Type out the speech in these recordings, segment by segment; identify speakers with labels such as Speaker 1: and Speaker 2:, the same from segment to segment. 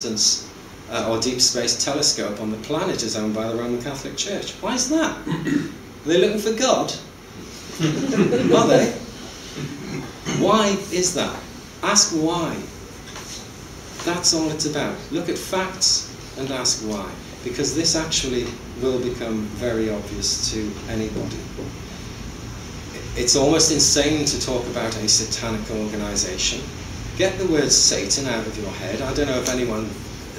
Speaker 1: or deep space telescope on the planet is owned by the Roman Catholic Church. Why is that? Are they looking for God? Are they? Why is that? Ask why. That's all it's about. Look at facts and ask why. Because this actually will become very obvious to anybody. It's almost insane to talk about a satanic organisation. Get the word Satan out of your head. I don't know if anyone,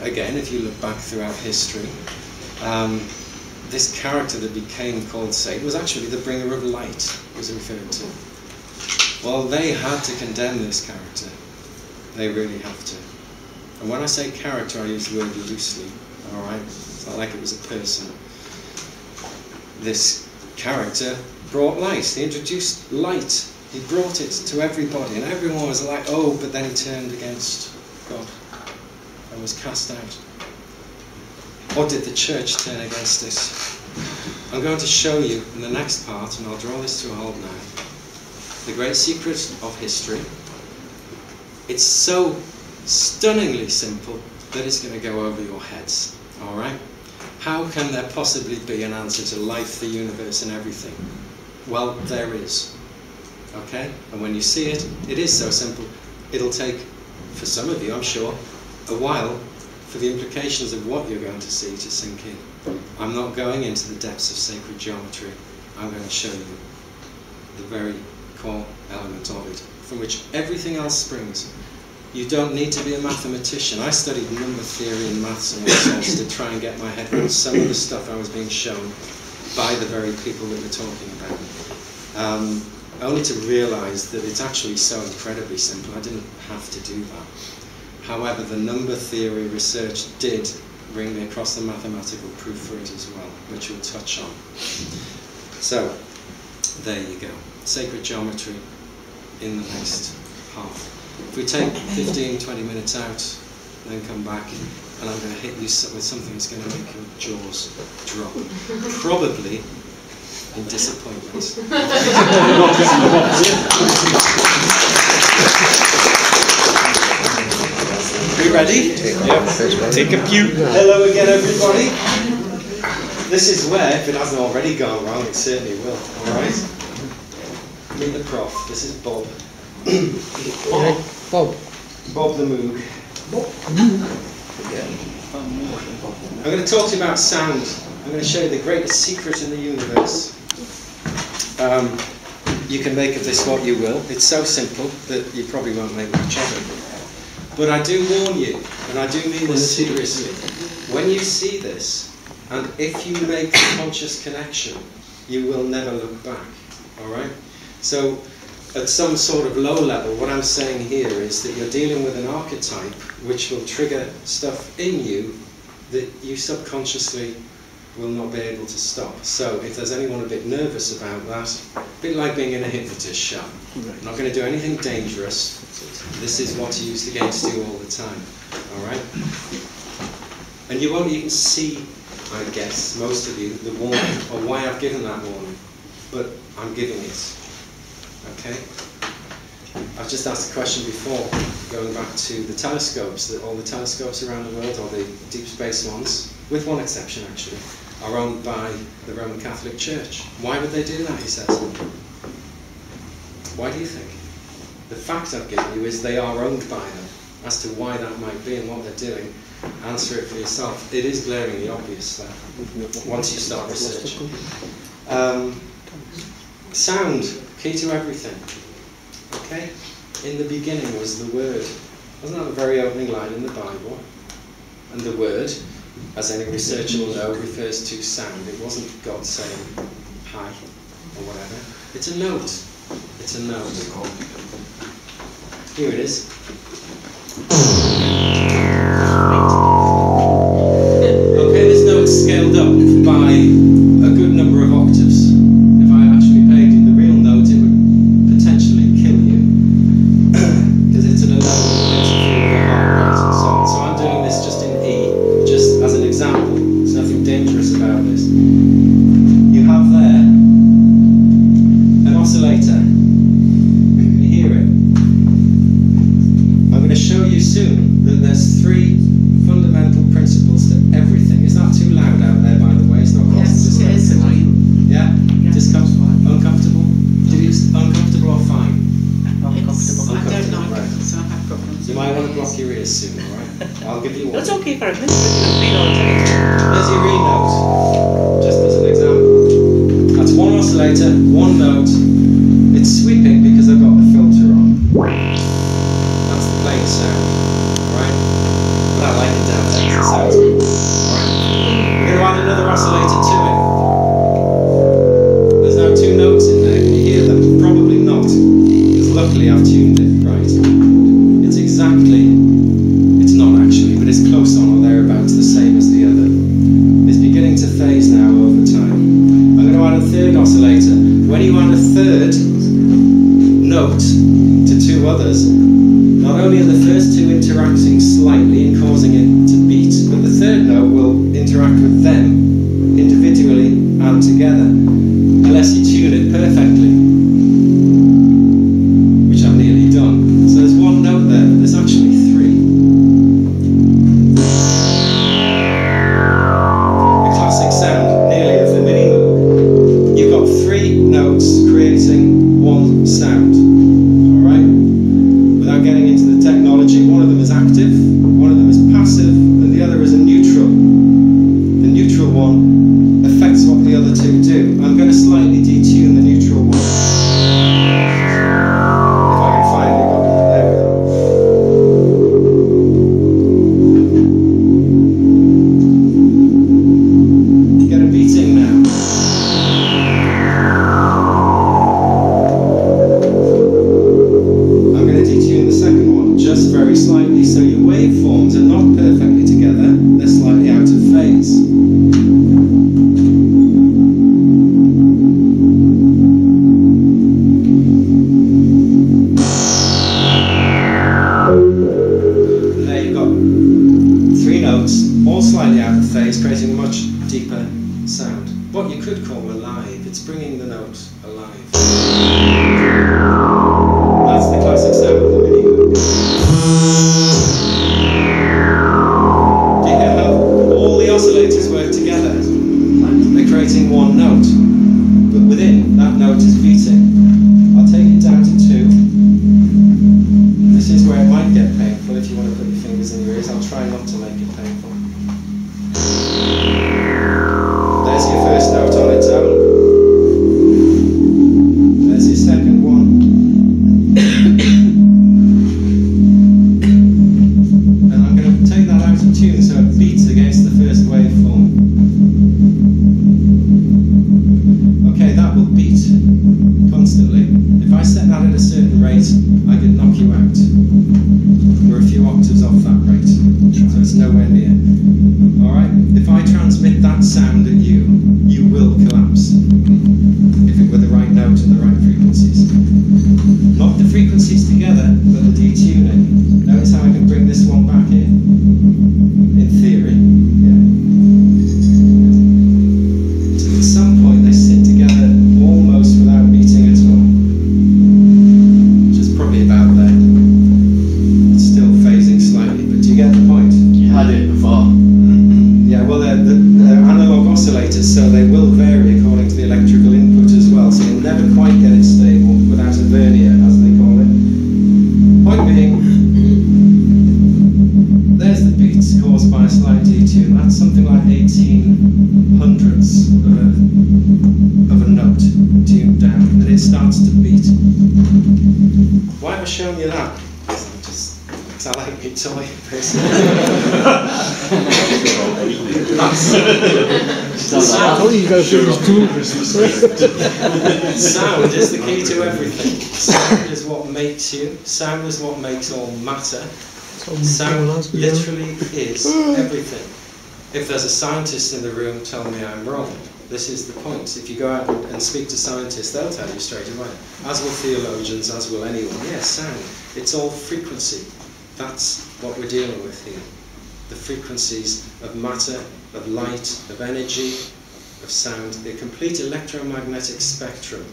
Speaker 1: again, if you look back throughout history, this character that became called Satan was actually the bringer of light, was referred to. Well, they had to condemn this character. They really have to. And when I say character, I use the word loosely, alright? It's not like it was a person. This character brought light. He introduced light. He brought it to everybody, and everyone was like, oh, but then he turned against God and was cast out. Or did the church turn against it? I'm going to show you in the next part, and I'll draw this to a halt now, the great secret of history. It's so stunningly simple that it's going to go over your heads, alright? How can there possibly be an answer to life, the universe, and everything? Well, there is. Okay? And when you see it, it is so simple. It'll take, for some of you, I'm sure, a while for the implications of what you're going to see to sink in. I'm not going into the depths of sacred geometry. I'm going to show you the very core element of it, from which everything else springs. You don't need to be a mathematician. I studied number theory and maths and all sorts to try and get my head around some of the stuff I was being shown by the very people that we're talking about. Only to realise that it's actually so incredibly simple. I didn't have to do that. However, the number theory research did bring me across the mathematical proof for it as well, which we'll touch on. So, there you go. Sacred geometry in the next half. If we take 15-20 minutes out, then come back, and I'm going to hit you with something that's going to make your jaws drop. Probably in disappointment. Are you ready?
Speaker 2: Yep. Take a pew.
Speaker 1: Hello again, everybody. This is where, if it hasn't already gone wrong, it certainly will. Alright? Meet the prof. This is Bob. Bob the Moog. I'm going to talk to you about sound. I'm going to show you the greatest secret in the universe. You can make of this what you will. It's so simple that you probably won't make much of it. But I do warn you, and I do mean this seriously, when you see this, and if you make the conscious connection, you will never look back. Alright? So, at some sort of low level, what I'm saying here is that you're dealing with an archetype which will trigger stuff in you that you subconsciously will not be able to stop. So if there's anyone a bit nervous about that, a bit like being in a hypnotist show. I'm not going to do anything dangerous. This is what's used against you all the time. Alright? And you won't even see, I guess, most of you, the warning, or why I've given that warning. But I'm giving it. Okay? I've just asked a question before, going back to the telescopes, that all the telescopes around the world, or the deep space ones, with one exception actually, are owned by the Roman Catholic Church. Why would they do that, he says? Why do you think? The fact I've given you is they are owned by them. As to why that might be and what they're doing, answer it for yourself. It is glaringly obvious that once you start researching. Sound, key to everything. Okay? In the beginning was the Word. Wasn't that the very opening line in the Bible? And the Word, as any researcher will know, refers to sound. It wasn't God saying hi or whatever. It's a note. It's a note. Here it is. Okay, this note's scaled up by a good number of octaves. If I actually played in the real note, it would potentially kill you. Because it's at a level that makes you feel your heart rate and so on. So I'm doing this just in E, just as an example. There's nothing dangerous about this. You have there an oscillator. You can hear it. I'm going to show you soon I'll give you one.
Speaker 3: That's okay for a minute, but you don't read all the time.
Speaker 1: There's your re note, just as an example. That's one oscillator, one note. It's sweeping because I've got the filter on. That's the plain sound, alright? But I like it down there because it sounds good. Alright? We're going to add another oscillator to it. There's now two notes in there. Can you hear them? Probably not. Because luckily I've tuned it right. It's exactly, it's not actually, but it's close on or thereabouts the same as the other. It's beginning to phase now over time. I'm going to add a third oscillator. When you add a third note to two others, not only are the first two interacting slightly and causing it to beat, but the third note will interact with them individually and together, unless you tune it perfectly, which I've nearly done. So there's one note there, but there's actually three. The classic sound, nearly, of the mini moog. You've got three notes creating one sound. Getting into the technology, one of them is active, one of them is passive, and the other is a neutral. The neutral one affects what the other two do. I'm going to slightly detune the neutral one. If I can finally go, there we go. Get a beating now. Just very slightly, so your waveforms are not perfectly together, they're slightly out of phase. And there you've got three notes, all slightly out of phase, creating a much deeper sound. What you could call alive, it's bringing the note alive. That's the classic sound of the mini moog. Do you hear how all the oscillators work together? They're creating one note, but within that note is beating. I'll take it down to 2. This is where it might get painful if you want to put your fingers in your ears. I'll try not to make it painful. There's your first note on its own. There's your second one. Tune so it beats against the first waveform. Okay, that will beat constantly. If I set that at a certain rate, I could knock you out. We're a few octaves off that rate, so it's nowhere near. Alright, if I transmit that sound at you, you will collapse. If it were the right note and the right frequencies. Not the frequencies together, but the detuning. Notice how I can bring this one back in. In theory, yeah. So at some point they sit together almost without beating at all. Which is probably about there. It's still phasing slightly, but do you get the point?
Speaker 2: You had it before.
Speaker 1: Yeah, well they're analog oscillators, so they will vary according to the electrical input as well, so you'll never quite get it stable without a vernier, as they call it. Point being, there's the beats caused by a slight detune. That's something like 1800ths of a note tuned down, and it starts to beat. Why have I shown you that? Because I like my toy, basically. Sound is the key to everything. Sound is what makes you. Sound is what makes all matter. Sound literally is everything. If there's a scientist in the room, tell me I'm wrong. This is the point. If you go out and speak to scientists, they'll tell you straight away. As will theologians, as will anyone. Yes, sound. It's all frequency. That's what we're dealing with here. The frequencies of matter, of light, of energy, of sound. The complete electromagnetic spectrum.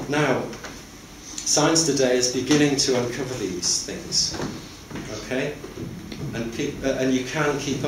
Speaker 1: Now, science today is beginning to uncover these things. Okay? And you can keep